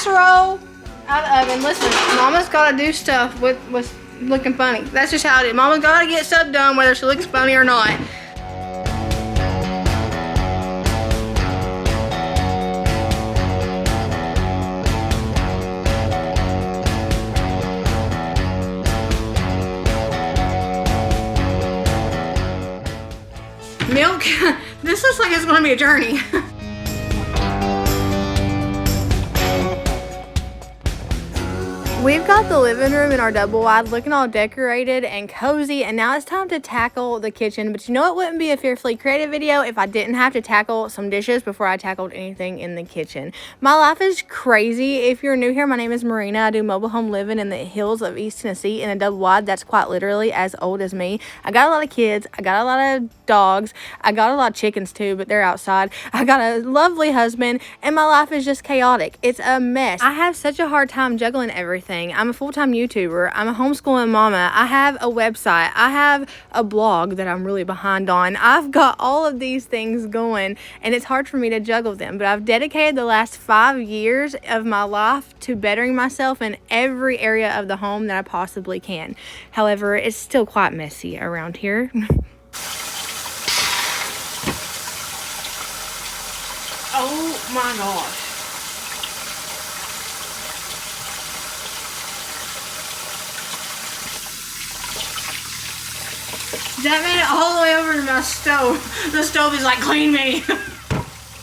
casserole out of the oven. Listen, Mama's got to do stuff with looking funny. That's just how it is. Mama's got to get stuff done whether she looks funny or not. Milk, this looks like it's going to be a journey. We've got the living room in our double wide looking all decorated and cozy, and now it's time to tackle the kitchen. But you know, it wouldn't be a Fearfully Creative video if I didn't have to tackle some dishes before I tackled anything in the kitchen. My life is crazy. If you're new here, my name is Merina. I do mobile home living in the hills of East Tennessee in a double wide that's quite literally as old as me. I got a lot of kids. I got a lot of dogs. I got a lot of chickens too, but they're outside. I got a lovely husband, and my life is just chaotic. It's a mess. I have such a hard time juggling everything. I'm a full-time YouTuber. I'm a homeschooling mama. I have a website. I have a blog that I'm really behind on. I've got all of these things going, and it's hard for me to juggle them. But I've dedicated the last 5 years of my life to bettering myself in every area of the home that I possibly can. However, it's still quite messy around here. Oh my gosh. That made it all the way over to my stove. The stove is like, clean me.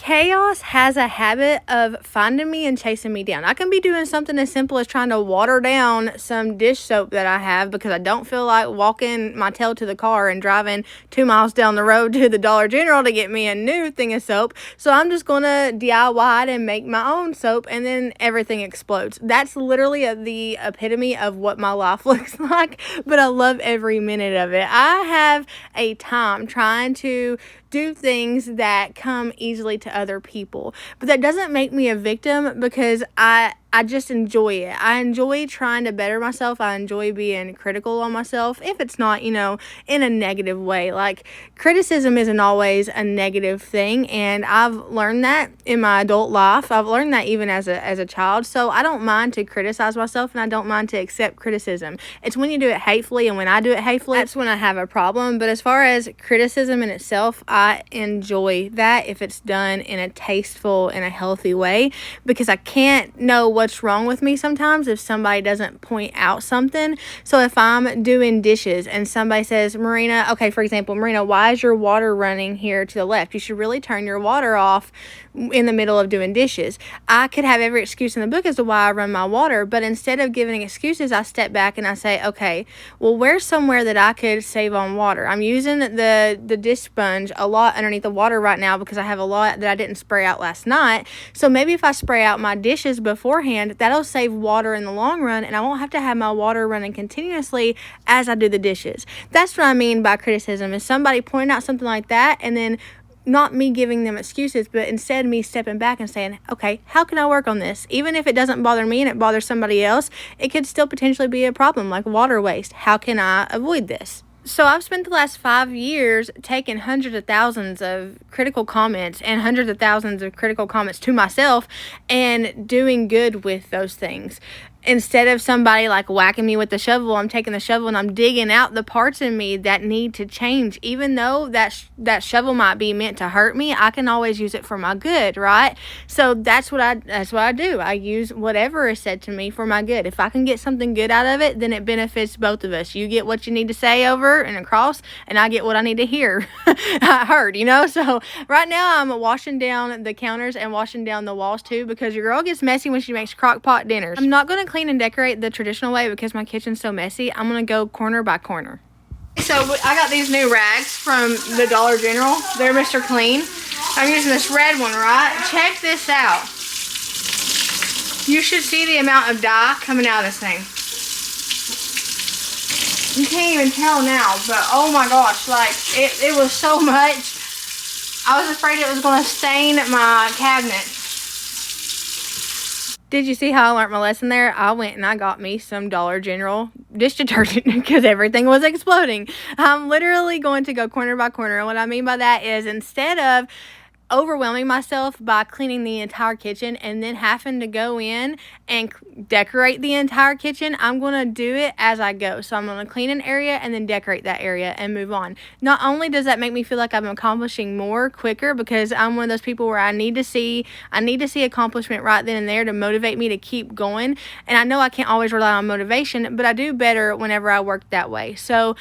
Chaos has a habit of finding me and chasing me down. I can be doing something as simple as trying to water down some dish soap that I have because I don't feel like walking my tail to the car and driving 2 miles down the road to the Dollar General to get me a new thing of soap. So I'm just going to DIY it and make my own soap, and then everything explodes. That's literally the epitome of what my life looks like, but I love every minute of it. I have a time trying to do things that come easily to other people, but that doesn't make me a victim because I just enjoy it. I enjoy trying to better myself. I enjoy being critical on myself, if it's not, you know, in a negative way. Like, criticism isn't always a negative thing, and I've learned that in my adult life. I've learned that even as a child, so I don't mind to criticize myself, and I don't mind to accept criticism. It's when you do it hatefully, and when I do it hatefully, that's when I have a problem. But as far as criticism in itself, I enjoy that if it's done in a tasteful and a healthy way, because I can't know what's wrong with me sometimes if somebody doesn't point out something. So if I'm doing dishes and somebody says, Marina, okay, for example, Marina, why is your water running here to the left? You should really turn your water off in the middle of doing dishes. I could have every excuse in the book as to why I run my water, but instead of giving excuses, I step back and I say, okay, well, where's somewhere that I could save on water? I'm using the dish sponge a lot underneath the water right now because I have a lot that I didn't spray out last night. So maybe if I spray out my dishes beforehand, that'll save water in the long run, and I won't have to have my water running continuously as I do the dishes. That's what I mean by criticism, is somebody pointing out something like that, and then not me giving them excuses, but instead me stepping back and saying, okay, how can I work on this? Even if it doesn't bother me and it bothers somebody else, it could still potentially be a problem, like water waste. How can I avoid this? So I've spent the last 5 years taking hundreds of thousands of critical comments and hundreds of thousands of critical comments to myself and doing good with those things. Instead of somebody like whacking me with the shovel, I'm taking the shovel and I'm digging out the parts in me that need to change. Even though that shovel might be meant to hurt me, I can always use it for my good, right? So that's what I do. I use whatever is said to me for my good. If I can get something good out of it, then it benefits both of us. You get what you need to say over and across, and I get what I need to hear. I heard, you know? So right now I'm washing down the counters and washing down the walls too, because your girl gets messy when she makes crock pot dinners. I'm not going to clean and decorate the traditional way because my kitchen's so messy. I'm gonna go corner by corner. So I got these new rags from the Dollar General. They're Mr. Clean. I'm using this red one, right? Check this out. You should see the amount of dye coming out of this thing. You can't even tell now, but oh my gosh, like it was so much. I was afraid it was gonna stain my cabinet. Did you see how I learned my lesson there? I went and I got me some Dollar General dish detergent because everything was exploding. I'm literally going to go corner by corner. And what I mean by that is, instead of overwhelming myself by cleaning the entire kitchen and then having to go in and decorate the entire kitchen. I'm going to do it as I go. So I'm going to clean an area and then decorate that area and move on. Not only does that make me feel like I'm accomplishing more quicker, because I'm one of those people where I need to see accomplishment right then and there to motivate me to keep going. And I know I can't always rely on motivation, but I do better whenever I work that way. So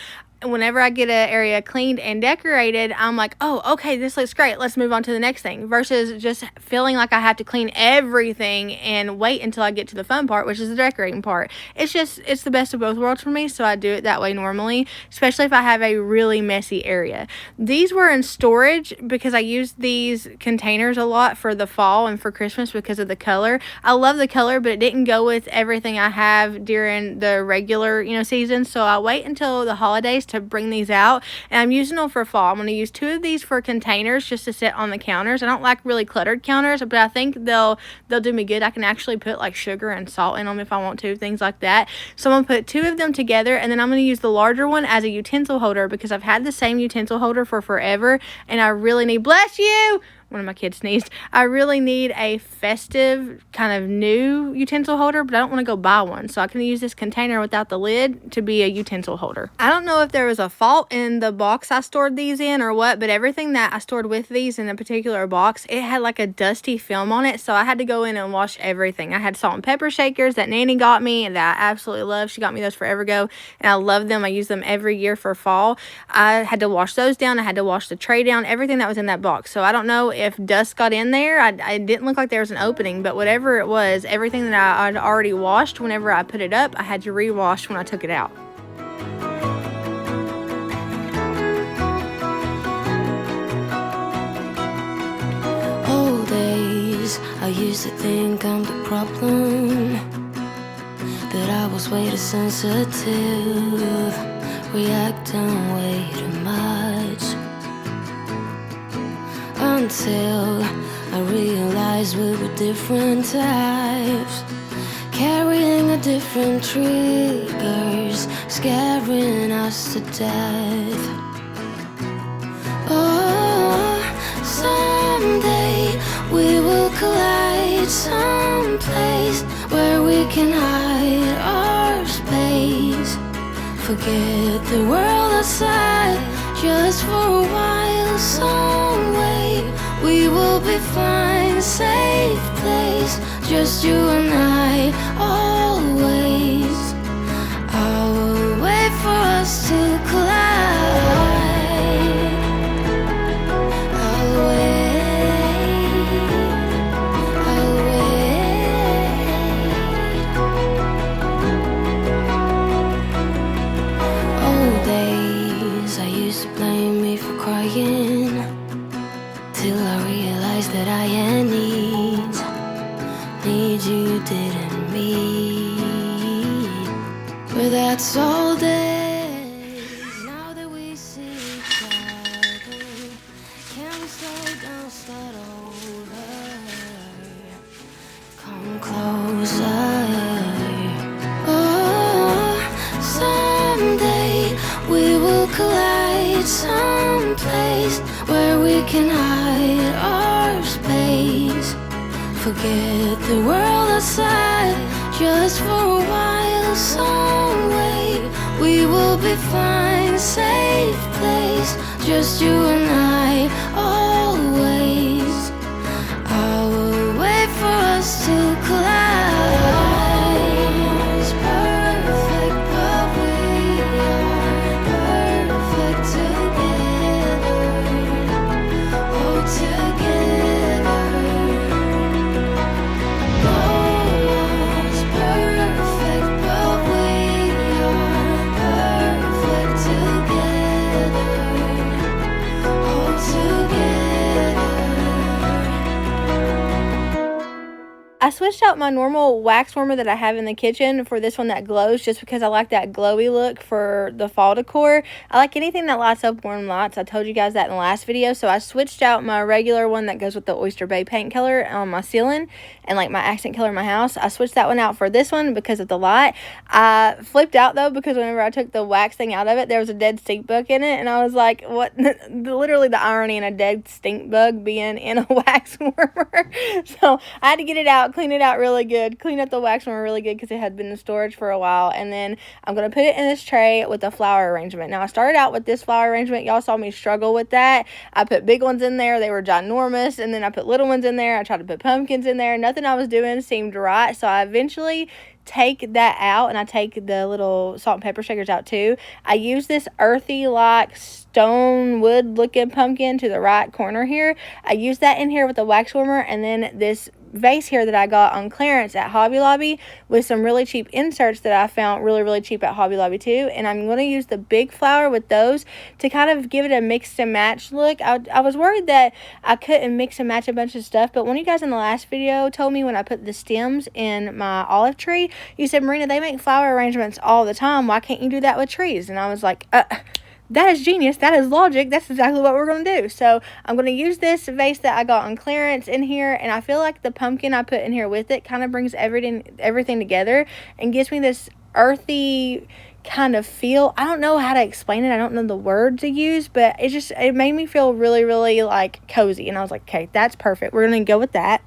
whenever I get an area cleaned and decorated, I'm like, oh, okay, this looks great. Let's move on to the next thing, versus just feeling like I have to clean everything and wait until I get to the fun part, which is the decorating part. It's the best of both worlds for me, so I do it that way normally, especially if I have a really messy area. These were in storage because I used these containers a lot for the fall and for Christmas because of the color. I love the color, but it didn't go with everything I have during the regular, season, so I wait until the holidays to bring these out, and I'm using them for fall. I'm going to use 2 of these for containers just to sit on the counters. I don't like really cluttered counters, but I think they'll do me good. I can actually put like sugar and salt in them if I want to, things like that. So I'm going to put 2 of them together, and then I'm going to use the larger one as a utensil holder because I've had the same utensil holder for forever, and I really need, bless you, one of my kids sneezed, I really need a festive kind of new utensil holder, but I don't want to go buy one. So I can use this container without the lid to be a utensil holder. I don't know if there was a fault in the box I stored these in or what, but everything that I stored with these in a particular box, it had like a dusty film on it. So I had to go in and wash everything. I had salt and pepper shakers that Nanny got me and that I absolutely love. She got me those forever ago, and I love them. I use them every year for fall. I had to wash those down. I had to wash the tray down, everything that was in that box. So I don't know if dust got in there. I didn't look like there was an opening, but whatever it was, everything that I'd already washed whenever I put it up, I had to rewash when I took it out. Old days, I used to think I'm the problem, that I was way too sensitive, reacting way too much. Until I realized we were different types, carrying a different triggers, scaring us to death. Oh, someday we will collide, someplace where we can hide our space. Forget the world outside, just for a while, some way we will be fine. Safe place, just you and I, always. I will wait for us to collide. I'll wait, I'll wait. Old days, I used to blame me for crying, till I realized that I had needs you didn't meet. But that's all days. Now that we see each other, can we slow down, start over? Come closer. Oh, someday we will collide, someplace where we can hide our space. Forget the world outside, just for a while, some way we will be fine. Safe place, just you and I, always. I will wait for us to collide. It's perfect, but we are perfect together. Oh, together. I switched out my normal wax warmer that I have in the kitchen for this one that glows, just because I like that glowy look for the fall decor. I like anything that lights up warm lights. I told you guys that in the last video. So I switched out my regular one that goes with the Oyster Bay paint color on my ceiling, and like my accent color in my house. I switched that one out for this one because of the light. I flipped out though because whenever I took the wax thing out of it, there was a dead stink bug in it, and I was like, what? Literally the irony in a dead stink bug being in a wax warmer. So I had to get it out, clean it out really good, clean up the wax warmer really good because it had been in storage for a while. And then I'm going to put it in this tray with a flower arrangement. Now I started out with this flower arrangement. Y'all saw me struggle with that. I put big ones in there. They were ginormous. And then I put little ones in there. I tried to put pumpkins in there. Nothing I was doing seemed right. So I eventually take that out, and I take the little salt and pepper shakers out too. I use this earthy like stone wood looking pumpkin to the right corner here. I use that in here with the wax warmer, and then this vase here that I got on clearance at Hobby Lobby with some really cheap inserts that I found really cheap at Hobby Lobby too. And I'm going to use the big flower with those to kind of give it a mix and match look. I was worried that I couldn't mix and match a bunch of stuff, but one of you guys in the last video told me when I put the stems in my olive tree, you said, Marina, they make flower arrangements all the time. Why can't you do that with trees? And I was like, that is genius. That is logic. That's exactly what we're going to do. So I'm going to use this vase that I got on clearance in here. And I feel like the pumpkin I put in here with it kind of brings everything together and gives me this earthy kind of feel. I don't know how to explain it. I don't know the word to use, but it made me feel really like cozy. And I was like, okay, that's perfect. We're going to go with that.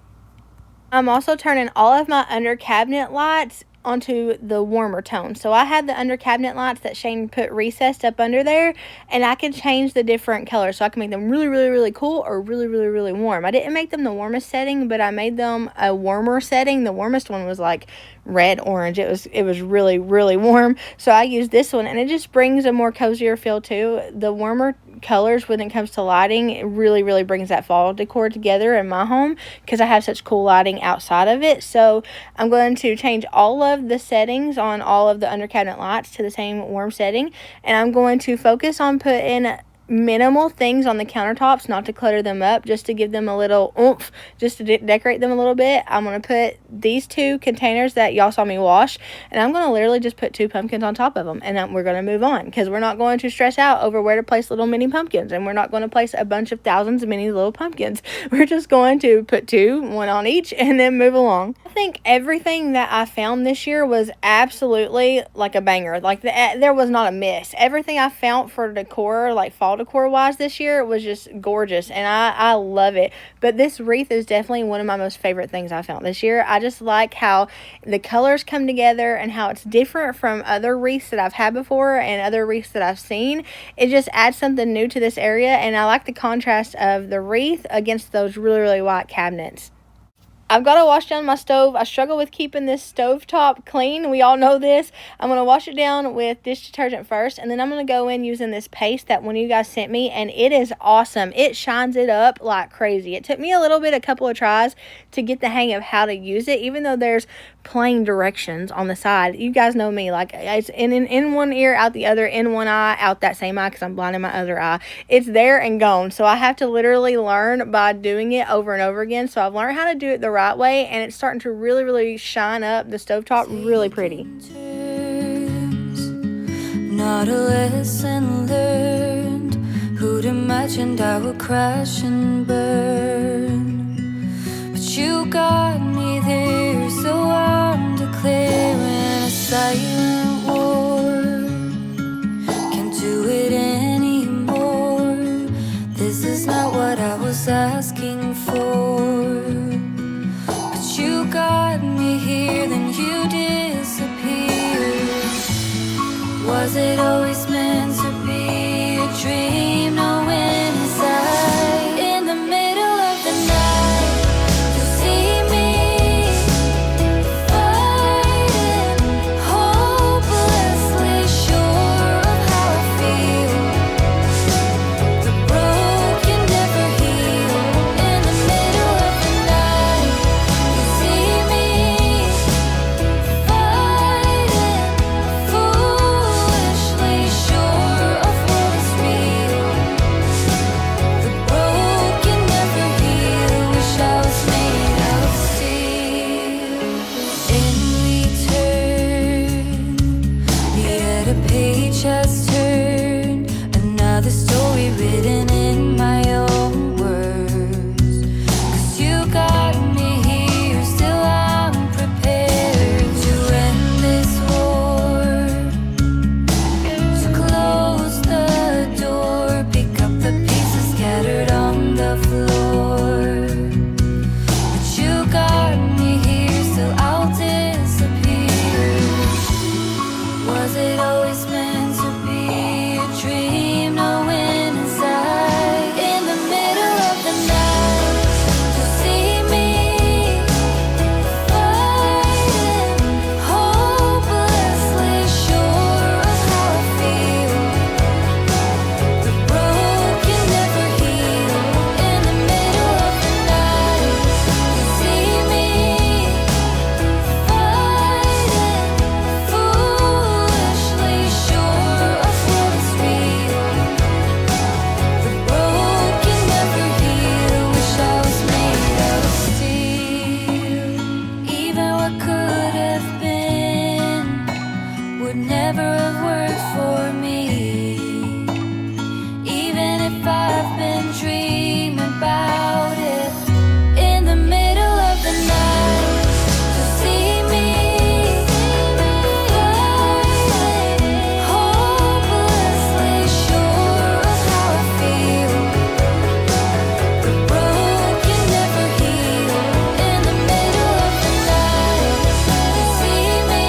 I'm also turning all of my under cabinet lights onto the warmer tone. So I had the under cabinet lights that Shane put recessed up under there, and I can change the different colors. So I can make them really cool or really warm. I didn't make them the warmest setting, but I made them a warmer setting. The warmest one was like red orange. It was really warm. So I used this one, and it just brings a more cozier feel too. The warmer colors when it comes to lighting, it really brings that fall decor together in my home because I have such cool lighting outside of it. So I'm going to change all of the settings on all of the under cabinet lights to the same warm setting, and I'm going to focus on putting minimal things on the countertops, not to clutter them up, just to give them a little oomph, just to decorate them a little bit. I'm going to put these 2 containers that y'all saw me wash, and I'm going to literally just put 2 pumpkins on top of them, and then we're going to move on because we're not going to stress out over where to place little mini pumpkins, and we're not going to place a bunch of thousands of mini little pumpkins. We're just going to put 2, 1 on each, and then move along. I think everything that I found this year was absolutely like a banger. Like there was not a miss. Everything I found for decor, like fall decor wise this year, was just gorgeous, and I love it. But this wreath is definitely one of my most favorite things I found this year. I just like how the colors come together and how it's different from other wreaths that I've had before and other wreaths that I've seen. It just adds something new to this area, and I like the contrast of the wreath against those really white cabinets. I've got to wash down my stove. I struggle with keeping this stove top clean. We all know this. I'm going to wash it down with dish detergent first, and then I'm going to go in using this paste that one of you guys sent me, and it is awesome. It shines it up like crazy. It took me a couple of tries to get the hang of how to use it, even though there's plain directions on the side. You guys know me. Like, it's in one ear, out the other, in one eye, out that same eye because I'm blind in my other eye. It's there and gone. So I have to literally learn by doing it over and over again. So I've learned how to do it the right way, and it's starting to really shine up the stovetop really pretty. Not a lesson learned. Who'd imagined I would crash and burn? But you got me there, so I'm declaring a silent war. Can't do it anymore. This is not what I was asking for. You got me here, then you disappeared. Was it always meant to be a dream? No inside in the middle I've been dreaming about it in the middle of the night. To see me hopelessly sure of how I feel. The broken never heal in the middle of the night. To see me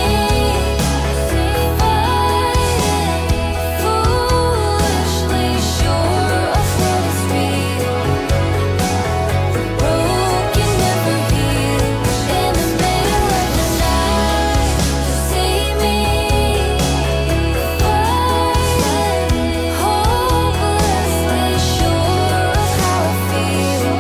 foolishly sure of what is real. The broken never heal in the middle of the night. To see me hopelessly sure of how I feel.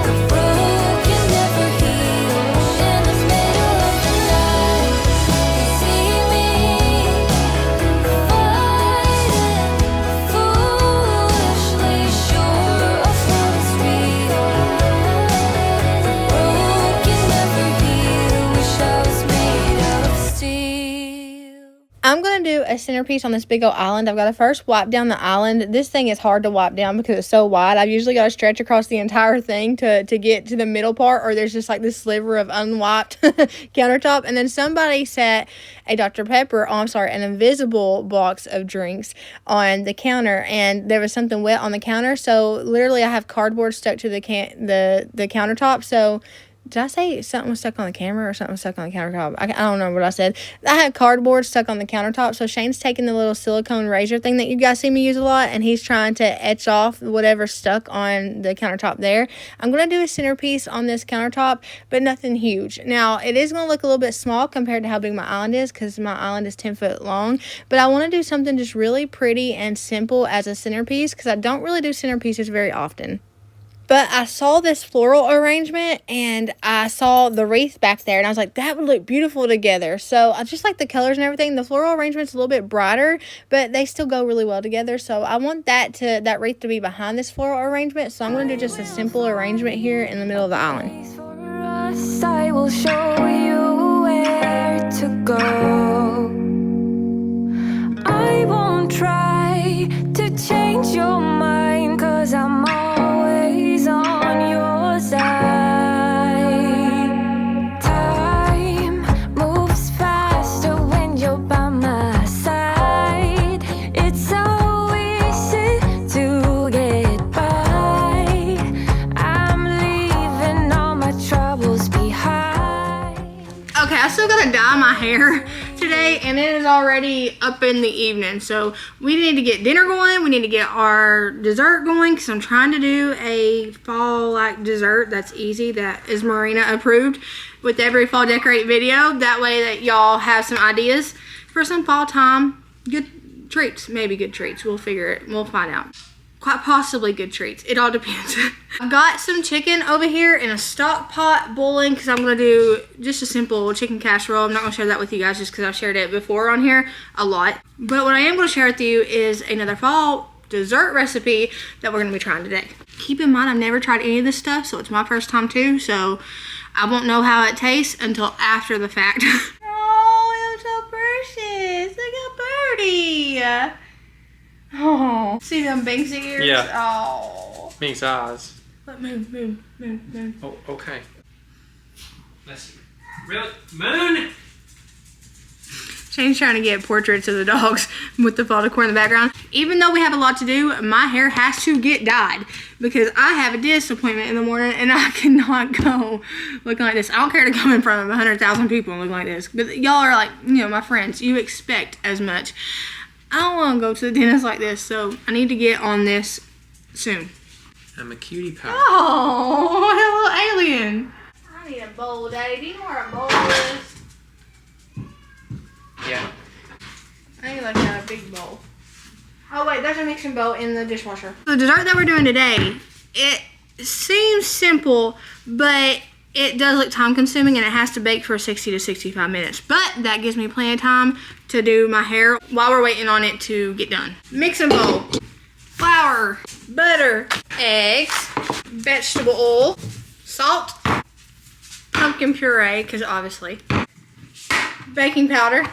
The broken never heal in the middle of the night. To see me foolishly sure of what is real. The broken never heal. Wish I was made of steel. I'm going to do a centerpiece on this big old island. I've got to first wipe down the island. This thing is hard to wipe down because it's so wide. I've usually got to stretch across the entire thing to get to the middle part, or there's just like this sliver of unwiped countertop. And then somebody set a Dr. Pepper, an invisible box of drinks on the counter, and there was something wet on the counter. So literally I have cardboard stuck to the countertop. So did I say something was stuck on the camera or something was stuck on the countertop? I don't know what I said. I had cardboard stuck on the countertop. So Shane's taking the little silicone razor thing that you guys see me use a lot, and he's trying to etch off whatever's stuck on the countertop there. I'm going to do a centerpiece on this countertop, but nothing huge. Now, it is going to look a little bit small compared to how big my island is, because my island is 10 foot long. But I want to do something just really pretty and simple as a centerpiece, because I don't really do centerpieces very often. But I saw this floral arrangement, and I saw the wreath back there, and I was like, that would look beautiful together. So I just like the colors and everything. The floral arrangement's a little bit brighter, but they still go really well together. So I want that wreath to be behind this floral arrangement. So I'm going to do just a simple arrangement here in the middle of the island. I will show you where to go. I won't try to change your mind, 'cause I'm always on your side. Time moves faster when you're by my side. It's so easy to get by. I'm leaving all my troubles behind. Okay, I still gotta dye my hair today, and it is already up in the evening. So we need to get dinner going. We need to get our dessert going, because I'm trying to do a fall-like dessert that's easy, that is Merina approved, with every fall decorate video. That way that y'all have some ideas for some fall time. Good treats, maybe good treats. We'll figure it. We'll find out. Quite possibly good treats. It all depends. I've got some chicken over here in a stock pot boiling, because I'm going to do just a simple chicken casserole. I'm not going to share that with you guys just because I've shared it before on here a lot. But what I am going to share with you is another fall dessert recipe that we're going to be trying today. Keep in mind, I've never tried any of this stuff, so it's my first time too. So I won't know how it tastes until after the fact. Oh, it's so precious. Look how pretty. Oh, see them Banksy ears? Yeah. Oh. Makes eyes. Let move. Oh, okay. Let's see. Really? Moon? Shane's trying to get portraits of the dogs with the fall decor in the background. Even though we have a lot to do, my hair has to get dyed, because I have a dentist appointment in the morning, and I cannot go looking like this. I don't care to come in front of 100,000 people and look like this, but y'all are like, you know, my friends. You expect as much. I don't want to go to the dentist like this, so I need to get on this soon. I'm a cutie pie. Oh, hello, alien. I need a bowl, Daddy. Do you know where a bowl is? Yeah. I need like a big bowl. Oh wait, there's a mixing bowl in the dishwasher. The dessert that we're doing today, it seems simple, but it does look time consuming, and it has to bake for 60 to 65 minutes. But that gives me plenty of time to do my hair while we're waiting on it to get done. Mixing bowl, flour, butter, eggs, vegetable oil, salt, pumpkin puree, because obviously, baking powder,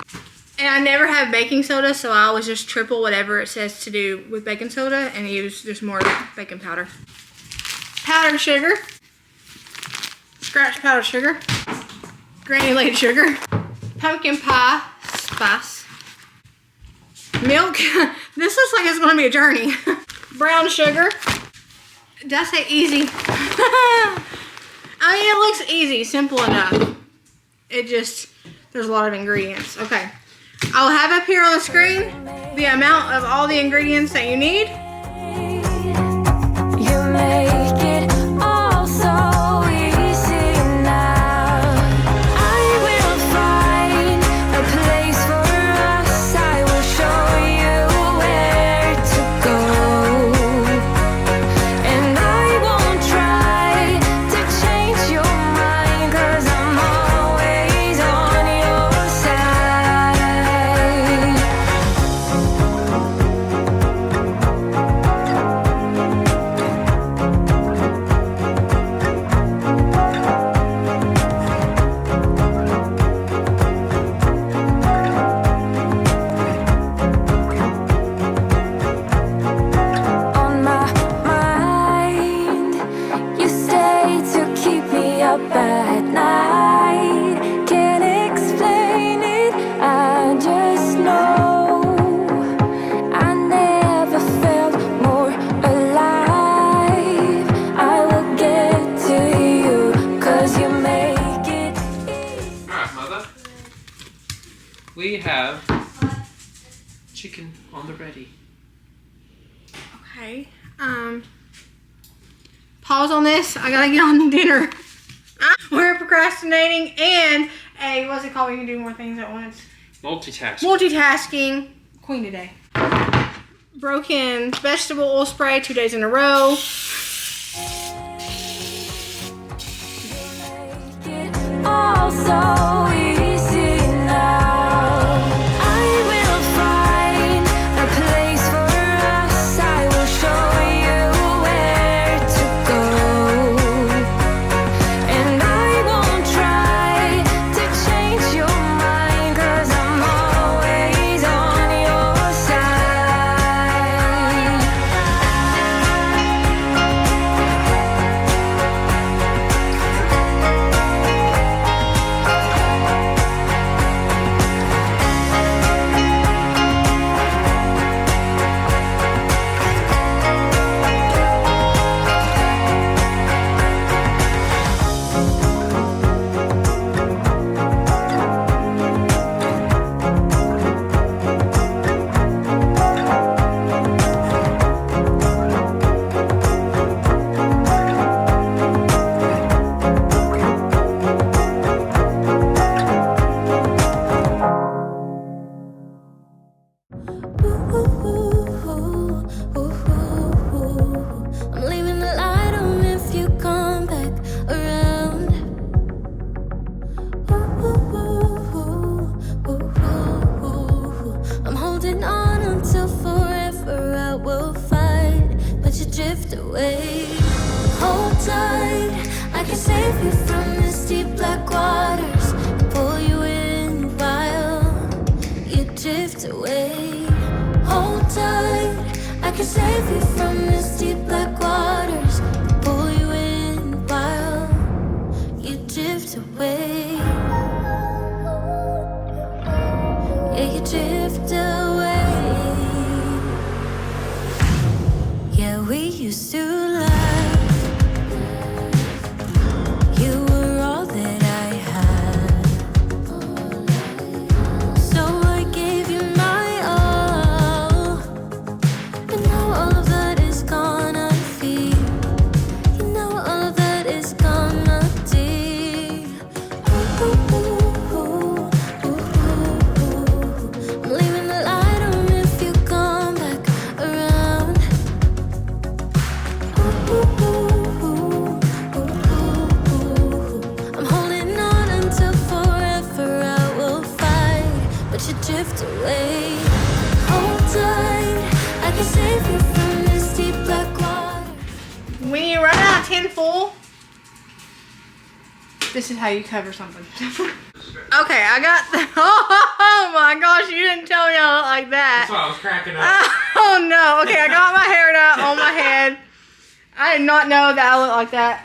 And I never have baking soda, so I always just triple whatever it says to do with baking soda and use just more baking powder. Powdered sugar. Scratch powdered sugar. Granulated sugar. Pumpkin pie spice. Milk. This looks like it's going to be a journey. Brown sugar. Did I say easy? I mean, it looks easy, simple enough. It just, there's a lot of ingredients. Okay. I'll have up here on the screen the amount of all the ingredients that you need. You make it all so easy now. I will find a place for us. I will show you where to go. And I won't try to change your mind, 'cause I'm always on your side. On my mind, you stay to keep me up at night. Can't explain it, I just know I never felt more alive. I will get to you, 'cause you make it easy. Alright, Mother. We have chicken on the ready. Okay. Pause on this. I gotta get on dinner. We're procrastinating and what's it called when you can do more things at once? Multitask. Multitasking. Queen today. Broken vegetable oil spray 2 days in a row. Make it all so easy now. I will find a place for us. I will show you where to go. And I won't try to change your mind, 'cause I'm always on your side. I'm leaving the light on if you come back around. I'm holding on until forever. I will fight, but you drift away. Hold tight, I can save you from this deep black waters. Pull you in while you drift away. Hold tight, I can save you from this deep black waters. Pull you in while you drift away. Yeah, you drift away. Yeah, we used to laugh. You were all that I had. So I gave you my all. But now all of that is gone, I feel. You know all of that is gone, I deep. I'm leaving the light on if you come back around. I'm holding on until forever. I will fight, but you drift away. Hold tight, I can save you from this deep black water. When you run out of tin foil, this is how you cover something. Okay, I got the, oh, Oh my gosh, you didn't tell me I look like that. That's why I was cracking up. Oh no. Okay, I got my hair done on my head. I did not know that I looked like that.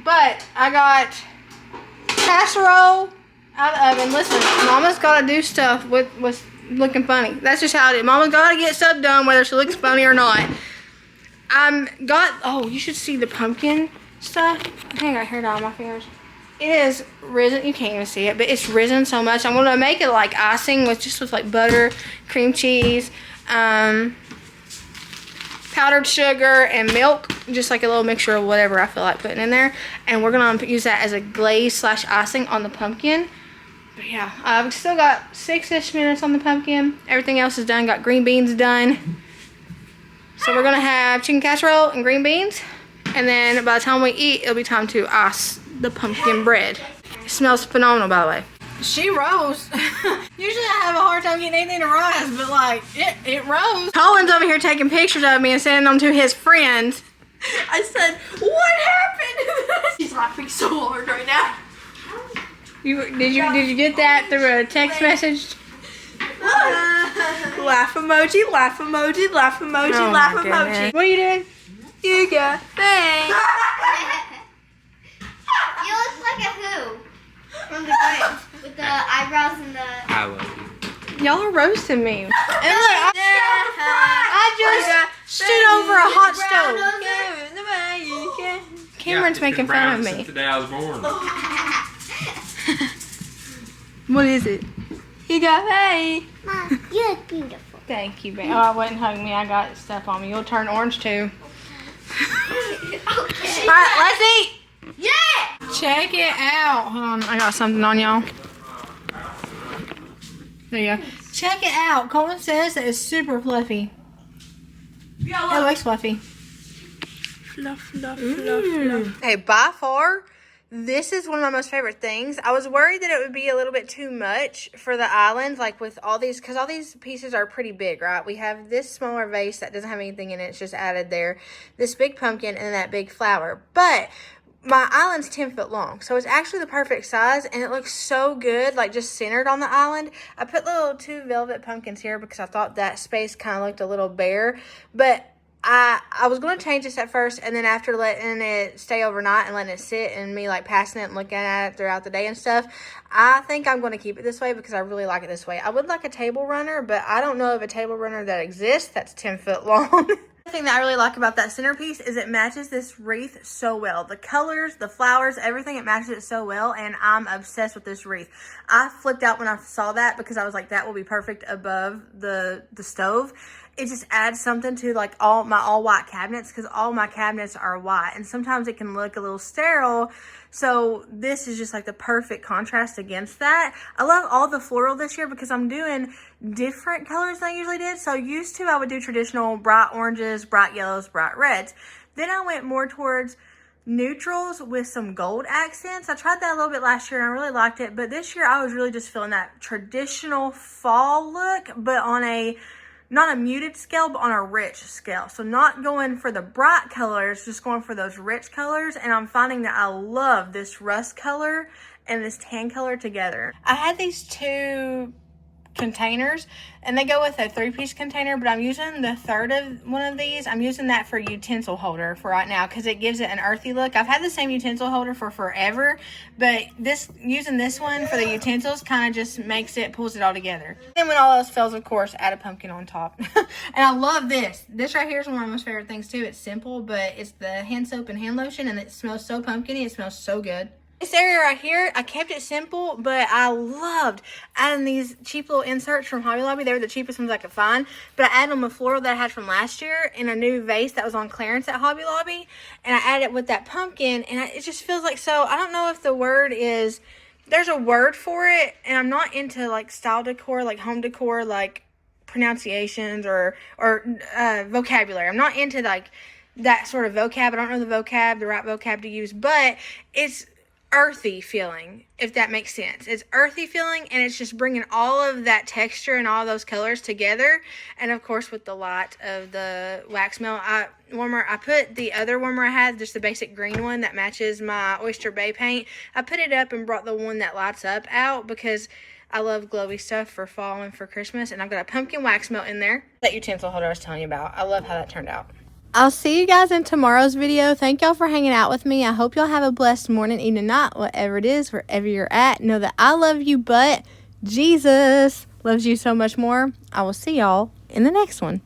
But I got casserole out of the oven. Listen, Mama's got to do stuff with looking funny. That's just how it is. Mama's got to get stuff done whether she looks funny or not. Oh, you should see the pumpkin stuff. I think I got hair dye on my fingers. It is risen. You can't even see it, but it's risen so much. I'm gonna make it like icing with like butter, cream cheese, powdered sugar, and milk. Just like a little mixture of whatever I feel like putting in there. And we're gonna use that as a glaze / icing on the pumpkin. But yeah, I've still got 6-ish minutes on the pumpkin. Everything else is done. Got green beans done. So we're gonna have chicken casserole and green beans. And then by the time we eat, it'll be time to ice the pumpkin bread. It smells phenomenal, by the way. She rose. Usually I have a hard time getting anything to rise, but like, it rose. Colin's over here taking pictures of me and sending them to his friends. I said, what happened? He's laughing so hard right now. Did you get that through a text message? Laugh emoji, laugh emoji, laugh emoji, Oh laugh my emoji. goodness. What are you doing? You got thanks. You look like a who from the Grinch with the eyebrows and the. I love you. Y'all are roasting me. And look, I just stood over a hot stove. Cameron's making fun of me. Since the day I was born. What is it? You got hey. Mom, you look beautiful. Thank you, babe. Oh, I wouldn't hug me. I got stuff on me. You'll turn orange too. Alright, let's eat. Yeah! Check it out. Hold on, I got something on y'all. There you go. Check it out. Colin says that it's super fluffy. It looks fluffy. Fluff, fluff, fluff, fluff. Hey, by far, this is one of my most favorite things. I was worried that it would be a little bit too much for the island, like with all these, because all these pieces are pretty big, right? We have this smaller vase that doesn't have anything in it. It's just added there. This big pumpkin and that big flower. But my island's 10 foot long, so it's actually the perfect size, and it looks so good, like just centered on the island. I put little 2 velvet pumpkins here because I thought that space kind of looked a little bare, but I was going to change this at first, and then after letting it stay overnight and letting it sit and me like passing it and looking at it throughout the day and stuff, I think I'm going to keep it this way because I really like it this way. I would like a table runner, but I don't know of a table runner that exists that's 10 foot long. The thing that I really like about that centerpiece is it matches this wreath so well. The colors, the flowers, everything, it matches it so well, and I'm obsessed with this wreath. I flipped out when I saw that because I was like, that will be perfect above the stove. It just adds something to like all white cabinets, because all my cabinets are white, and sometimes it can look a little sterile. So this is just like the perfect contrast against that. I love all the floral this year because I'm doing different colors than I usually did. So used to I would do traditional bright oranges, bright yellows, bright reds. Then I went more towards neutrals with some gold accents. I tried that a little bit last year and I really liked it. But this year I was really just feeling that traditional fall look, but on a not a muted scale, but on a rich scale. So not going for the bright colors, just going for those rich colors. And I'm finding that I love this rust color and this tan color together. I had these 2 containers, and they go with a 3-piece container, but I'm using the third of one of these. I'm using that for utensil holder for right now because it gives it an earthy look. I've had the same utensil holder for forever, but using this one for the utensils kind of just pulls it all together. Then when all else fails, of course, add a pumpkin on top. And I love this. This right here is one of my most favorite things too. It's simple, but it's the hand soap and hand lotion, and it smells so pumpkin-y. It smells so good. This area right here, I kept it simple, but I loved adding these cheap little inserts from Hobby Lobby. They were the cheapest ones I could find, but I added them a floral that I had from last year in a new vase that was on clearance at Hobby Lobby, and I added it with that pumpkin, and it just feels like so. I don't know if the word is, there's a word for it, and I'm not into like style decor, like home decor, like pronunciations or vocabulary. I'm not into like that sort of vocab. I don't know the right vocab to use, but it's earthy feeling, if that makes sense. It's earthy feeling, and it's just bringing all of that texture and all those colors together. And of course, with the light of the wax melt warmer, I put the other warmer I had, just the basic green one that matches my Oyster Bay paint. I put it up and brought the one that lights up out because I love glowy stuff for fall and for Christmas. And I've got a pumpkin wax melt in there. That utensil holder I was telling you about. I love how that turned out. I'll see you guys in tomorrow's video. Thank y'all for hanging out with me. I hope y'all have a blessed morning, evening, night, whatever it is, wherever you're at. Know that I love you, but Jesus loves you so much more. I will see y'all in the next one.